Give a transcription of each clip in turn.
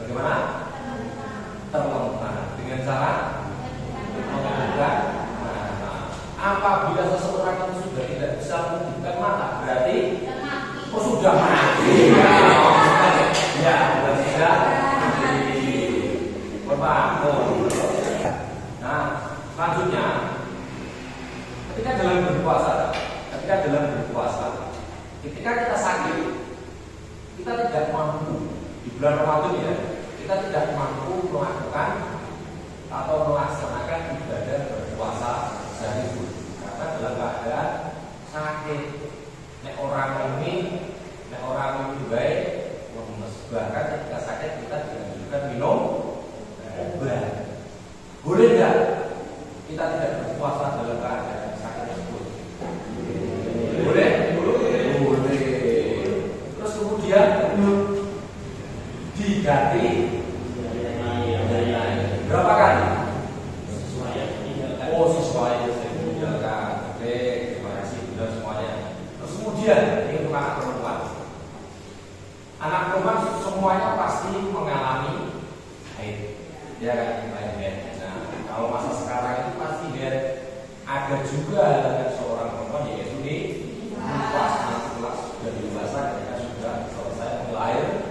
Bagaimana? Terlena dengan cara menghidupkan mata. Apabila seseorang itu sudah tidak bisa menghidupkan mata, berarti sudah mati. Ya, berarti sudah mati. Nah, selanjutnya ketika dalam berpuasa, ketika kita sakit, kita tidak mampu di bulan Ramadan ya, kita tidak mampu melakukan atau melaksanakan ibadah berpuasa sehari itu karena dalam keadaan sakit. Orang ini baik, bahkan ketika sakit kita dianjurkan minum obat. Boleh nggak kita tidak berpuasa dalam keadaan sakit tersebut? Boleh. Terus kemudian diganti berapa kali? Sesuai yang saya tinggalkan. Oke, terima kasih sudah semuanya. Terus kemudian ini untuk anak perempuan. Anak perempuan semuanya pasti mengalami haid, ya kan? Nah, kalau masa sekarang itu pasti ada juga seorang perempuan yaitu di setelah sudah dewasa ketika sudah selesai melahirkan.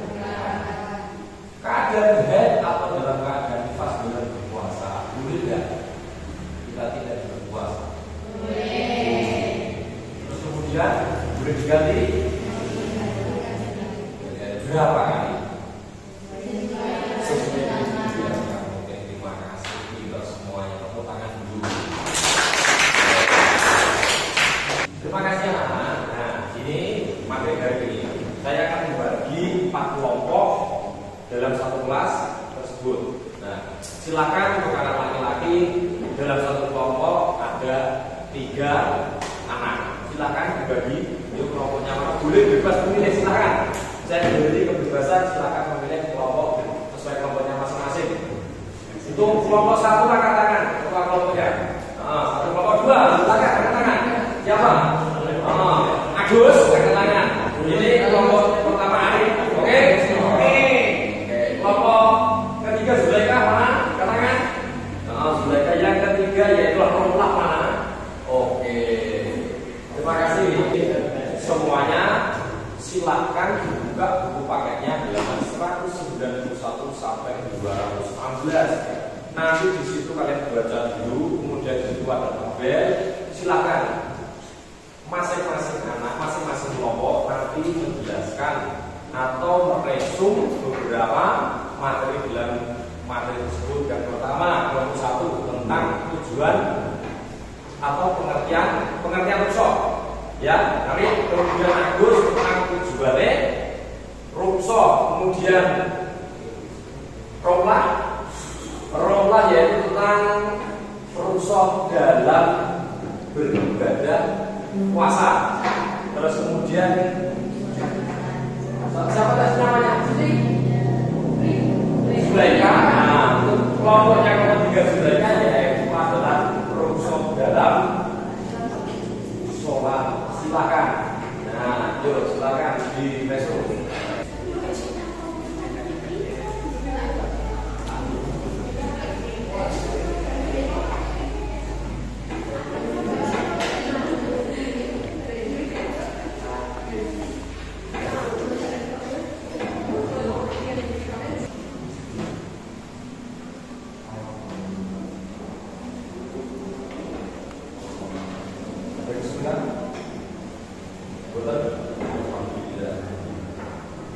Keadaan haid atau dalam keadaan nifas bulan berpuasa, boleh tidak kita tidak berpuasa? Boleh. Terus kemudian boleh diganti berapa kali? Oke, terima kasih untuk semuanya. Tepuk tangan dulu. Terima kasih anak-anak. Nah, ini materi hari ini saya akan membagi 4 kelompok dalam satu kelas tersebut. Nah, silakan untuk anak laki-laki dalam satu kelompok ada 3 anak. Silakan dibagi. Yuk kelompoknya mana? Boleh bebas memilih, silakan. Saya diberi kebebasan, silakan memilih kelompok sesuai kelompoknya masing-masing. Itu kelompok 1 angkat tangan, ketua kelompoknya. Satu kelompok 2, silakan angkat tangan. Siapa? Agus, angkat tangan. Ini kelompok pertama Arif. Oke? Kelompok ketiga Zulaika mana? Angkat tangan. Zulaika yang ketiga yaitu Romlah mana? Oke. Terima kasih. Semuanya silakan dibuka buku paketnya halaman 191 sampai 216. Nanti di situ kalian baca dulu, kemudian di situ ada tabel. Silakan masing-masing anak, masing-masing kelompok nanti menjelaskan atau meresum beberapa materi dalam materi tersebut. Yang pertama, kelompok 1 tentang tujuan atau pengertian rukshoh. Ya, nanti kemudian Agus tentang tujuannya rukshoh, kemudian Romlah yaitu tentang rukshoh dalam beribadah puasa. Terus kemudian siapa tadi namanya? Zulaika. Nah, kelompoknya ketiga Zulaika yaitu adalah rukshoh dalam sholat. Silakan. Nah, yuk silakan di besok.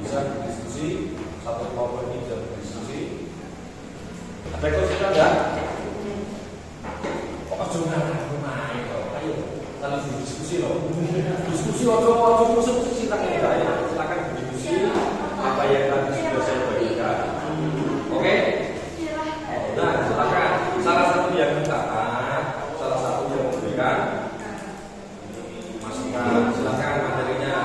Bisa diskusi, satu kelompok ini bisa berdiskusi. Ada kesulitan enggak? Kok jangan main kok. Ayo, kita diskusi loh. Diskusi ojo musuh-musuh kita ya. Silakan berdiskusi apa yang tadi sudah saya bagikan. Oke? Nah, silakan. Salah satu yang minta, salah satu yang memberikan masukan. Silakan materinya.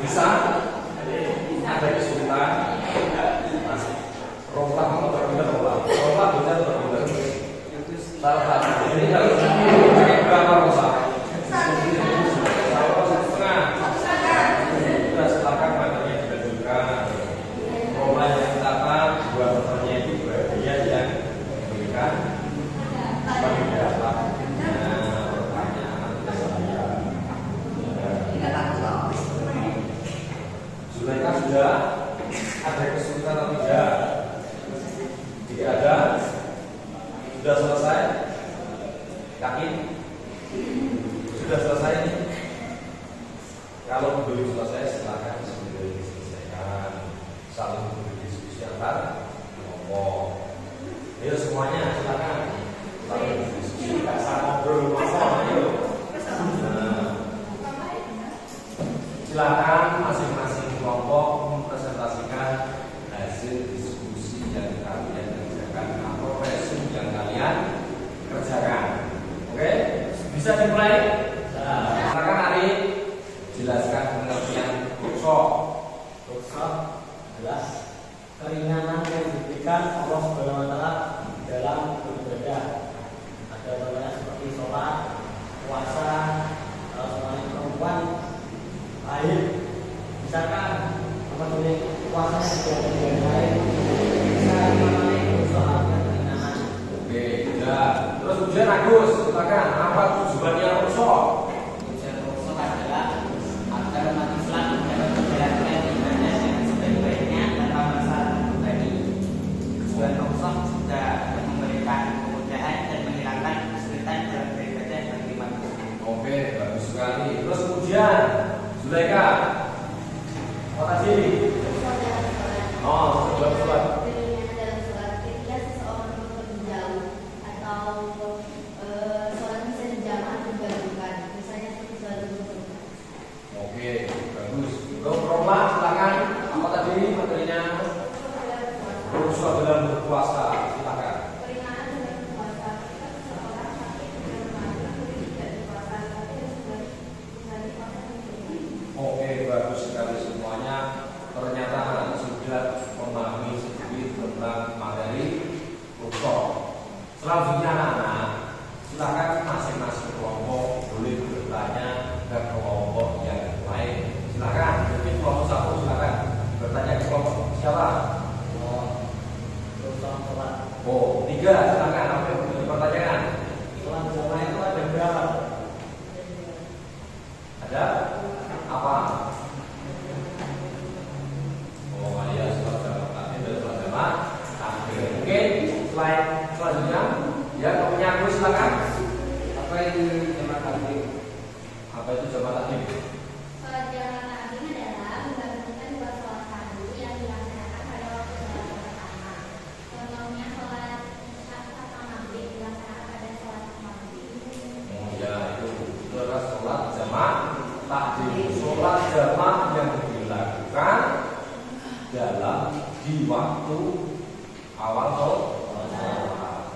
Bisa ada kesulitan romlah atau berbeda romlah bisa berbeda salah satu ini harus pakai berapa rosa sudah ada kesulitan atau tidak? Jika ada, sudah selesai? Yakin? Sudah selesai nih? Kalau belum selesai, silakan segera diselesaikan. Saling berdiskusi antar kelompok. Ayo semuanya silakan. Saling berdiskusi, nggak usah ngobrol ngomong. Ayo. Nah, silakan masing-masing kelompok mempresentasikan hasil diskusi yang kalian kerjakan atau resume yang kalian kerjakan. Oke, bisa dimulai? Silakan Ari, jelaskan pengertian workshop. Workshop adalah keringanan yang diberikan Allah Subhanahu wa taala dalam beribadah. Ada contohnya seperti sholat, puasa, sholat perempuan, haid. Misalkan apabila puasanya tidak ada haid, bisa dimulai sholatnya keringanan. Oke, sudah. Terus ujian Agus, silakan. Apa tujuannya workshop? Tujuan workshop adalah agar umat Islam dapat menjalankan ibadah yang sebaik-baiknya tanpa masalah pribadi. Tujuan workshop juga memberikan kemudahan dan menghilangkan kesulitan dalam beribadah bagi umat Islam. Oke, bagus sekali. Terus ujian Zulaika. Apa tadi? Oh, sholat. Oke, bagus. Untuk Roma, silakan. Apa tadi materinya? Rusuh dalam berpuasa, silakan. Oke, bagus sekali semuanya. Ternyata sudah memahami sedikit tentang materi workshop. Selanjutnya anak-anak, silakan masing-masing kelompok boleh bertanya ke kelompok yang lain. Silakan, mungkin kelompok satu silakan bertanya ke kelompok siapa? Oh, 3 silakan. Apa yang mau dipertanyakan? Sholat jamaah itu ada berapa? Ada apa? Oh iya, sholat jamaah takdim dan sholat jamaah takdim. Mungkin slide selanjutnya, ya kelompoknya aku silakan. Apa itu jamaah takdim? Apa itu jamaah takdim? Sholat jamaah takdim adalah menggabungkan dua sholat fardu yang dilaksanakan pada waktu sholat pertama. Contohnya sholat syafaat maghrib dilaksanakan pada sholat maghrib. Oh ya, itu adalah sholat jamaah takdim. Sholat jamaah yang dilakukan dalam di waktu awal sholat.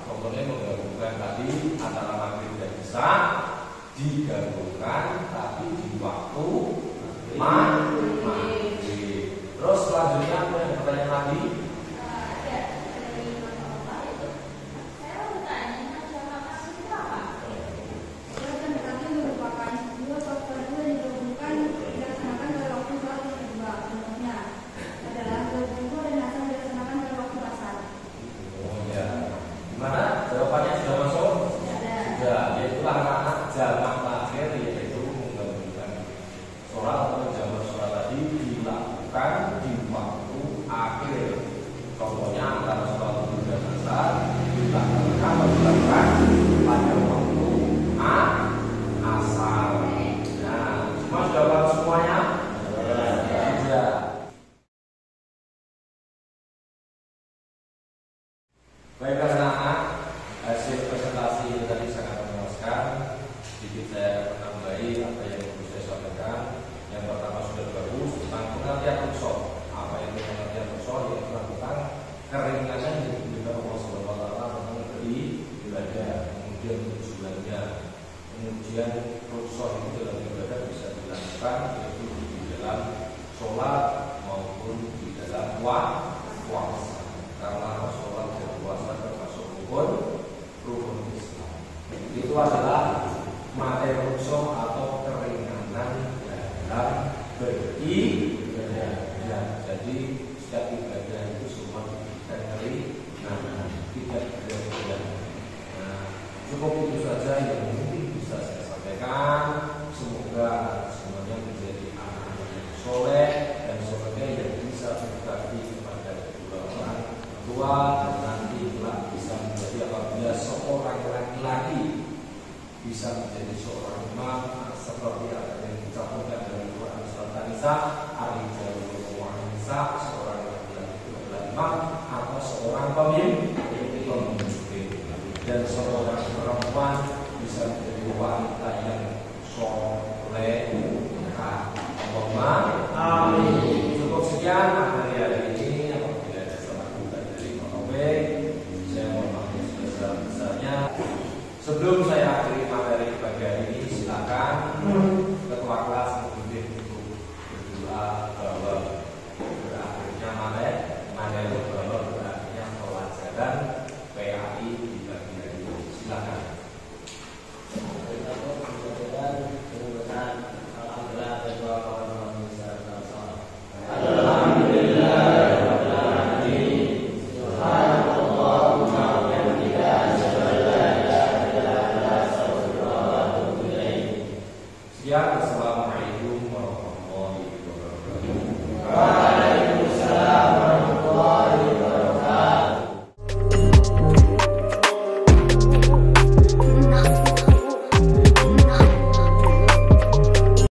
Contohnya menggabungkan tadi antara maghrib dan isya, digabungkan tapi di waktu maghrib. Terus selanjutnya apa yang pertanyaan lagi? Ada dari Mas Opa itu. Saya mau bertanya tentang jamaah takdim itu apa? Sholat jamaah takdim merupakan dua sholat fardu yang digabungkan dilaksanakan pada waktu sholat yang kedua. Contohnya adalah zuhur dan asar dilaksanakan pada waktu asar. Oh ya, gimana? Jawabannya sudah masuk? Sudah, yaitulah anak-anak jamaah akhir, yaitu menggabungkan sholat atau jamaah sholat tadi dilakukan di waktu akhir. Contohnya antara sholat zuhur dan asar dilakukan pada waktu asar. Nah, semua sudah paham semuanya? Sudah. Baiklah anak-anak, hasil presentasi ini tadi sangat memuaskan. Sedikit saya menambahi apa yang perlu saya sampaikan. Yang pertama sudah bagus tentang pengertian workshop. Apa itu pengertian workshop? Yaitu tentang keringanan yang diberikan Allah Subhanahu wa taala tentang beribadah, kemudian tujuannya. Kemudian workshop itu dalam ibadah bisa dilakukan yaitu di dalam sholat maupun di dalam puasa. Karena sholat dan puasa termasuk rukun Islam. Itu adalah materi workshop atau keringanan dalam beribadah. Jadi setiap ibadah itu semua diberikan keringanan, tidak berat. Nah, cukup itu saja yang mungkin bisa saya sampaikan. Semoga semuanya menjadi anak-anak yang soleh dan soleh yang kedua nanti kelak bisa menjadi apabila seorang laki-laki bisa menjadi seorang imam seperti apa yang dicantumkan dalam Quran surat An-Nisa, ar-rijalu qawwamuna 'ala nisa, seorang laki-laki itu adalah imam atau seorang pemimpin, dan seorang perempuan bisa menjadi wanita yang soleh. Amin. Cukup sekian.